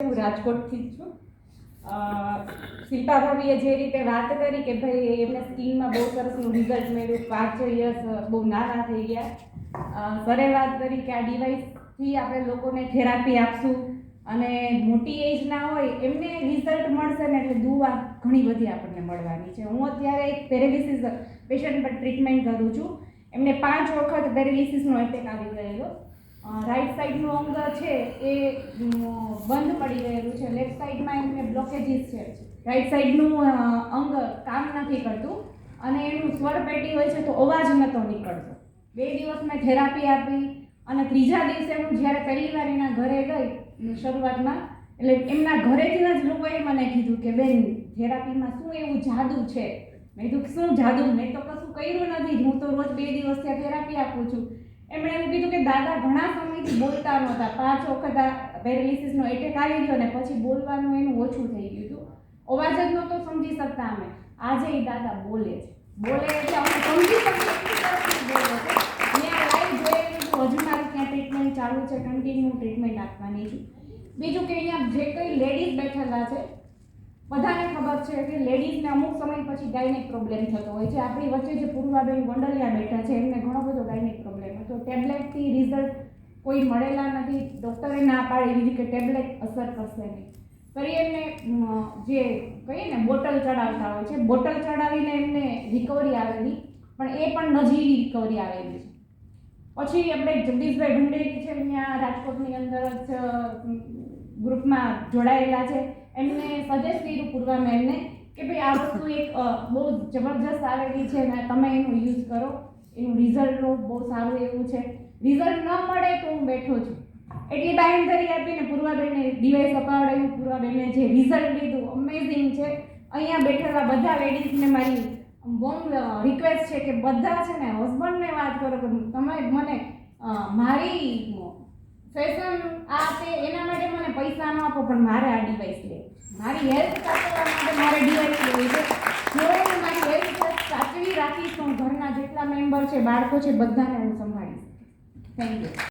હું રાજકોટથી જ છું. શિલ્પા ભાભીએ જે રીતે વાત કરી કે ભાઈ એમને સ્કીનમાં બહુ સરસનું રિઝલ્ટ મળ્યું, 5 યર્સ બહુ નાના થઈ ગયા. સરે વાત કરી કે આ ડિવાઇસથી આપણે લોકોને થેરાપી આપશું અને મોટી એજના હોય એમને રિઝલ્ટ મળશે ને એટલે દુઆ ઘણી બધી આપણને મળવાની છે. હું અત્યારે એક પેરેલિસિસ પેશન્ટ પર ટ્રીટમેન્ટ કરું છું. એમને 5 વખત પેરેલિસિસનો એટેક આવી ગયેલો. રાઈટ સાઈડનું અંગ છે એ બંધ પડી ગયેલું છે, લેફ્ટ સાઈડમાં એમને બ્લોકેજીસ છે, રાઈટ સાઈડનું અંગ કામ નથી કરતું અને એનું સ્વરપેટી હોય છે તો અવાજ નહોતો નીકળતો. 2 દિવસ મેં થેરાપી આપી અને 3જા દિવસે હું જ્યારે પહેલી વાર એના ઘરે ગઈ શરૂઆતમાં, એટલે એમના ઘરેથી જ લોકોએ મને કીધું કે બેન થેરાપીમાં શું એવું જાદુ છે. મેં કીધું શું જાદુ, મેં તો કશું કર્યું નથી, હું તો રોજ 2 દિવસ ત્યાં થેરાપી આપું છું. એમણે એવું કીધું કે દાદા ઘણા સમયથી બોલતા નહોતા, 5 વખત આ પેરેલિસિસનો એટેક આવી ગયો ને પછી બોલવાનું એનું ઓછું થઈ ગયું હતું, અવાજ જ નહોતો સમજી શકતા અમે. આજે એ દાદા બોલે એટલે અમે સમજી શકીએ બોલે છે. ત્યાં લાઈવ જોયેલું હજુ મારું ત્યાં ટ્રીટમેન્ટ ચાલુ છે, કન્ટિન્યુ ટ્રીટમેન્ટ આપવાની છું. બીજું કે અહીંયા જે કંઈ લેડીઝ બેઠેલા છે બધાને ખબર છે કે લેડીઝને અમુક સમય પછી ગાયનેક પ્રોબ્લેમ થતો હોય છે. આપણી વચ્ચે જે પૂર્વાબેન ગોંડલિયા બેઠા છે એમને ઘણો બધો ગાયનેક પ્રોબ્લેમ હતો. ટેબ્લેટથી રિઝલ્ટ કોઈ મળેલા નથી, ડૉક્ટરે ના પાડી દીધી કે ટેબ્લેટ અસર કરશે નહીં. ફરી એમને જે કહીએ ને બોટલ ચડાવતા હોય છે, બોટલ ચડાવીને એમને રિકવરી આવેલી, પણ એ પણ નજીવી રિકવરી આવેલી છે. પછી આપણે જગદીશભાઈ ભંડેરી છે અહીંયા રાજકોટની અંદર જ ગ્રુપમાં જોડાયેલા છે, એમને સજેસ્ટ કર્યું પૂર્વાબેનને કે ભાઈ આ વસ્તુ એક બહુ જબરજસ્ત આવેલી છે ને તમે એનું યુઝ કરો, એનું રિઝલ્ટ બહુ સારું એવું છે. રિઝલ્ટ ન મળે તો હું બેઠો છું. એટલી બાંયધરી આપીને પૂર્વાબેનને ડિવાઇસ અપાવડાવ્યું. પૂર્વાબેનને જે રિઝલ્ટ લીધું અમેઝિંગ છે. અહીંયા બેઠેલા બધા લેડીઝને મારી બોમ રિક્વેસ્ટ છે કે બધા છે ને હસબન્ડને વાત કરો કે તમે મને મારી ફેશન આ તે એના માટે મને પૈસા ન આપો, પણ મારે આ ડિવાઇસ લેવું, મારી હેલ્થ સાચવવા માટે મારે ડિવાઇસ લેવી છે. જો હું મારી હેલ્થ સાચવી રાખીશ તો ઘરના જેટલા મેમ્બર છે, બાળકો છે, બધાને હું સંભાળીશ. Thank you.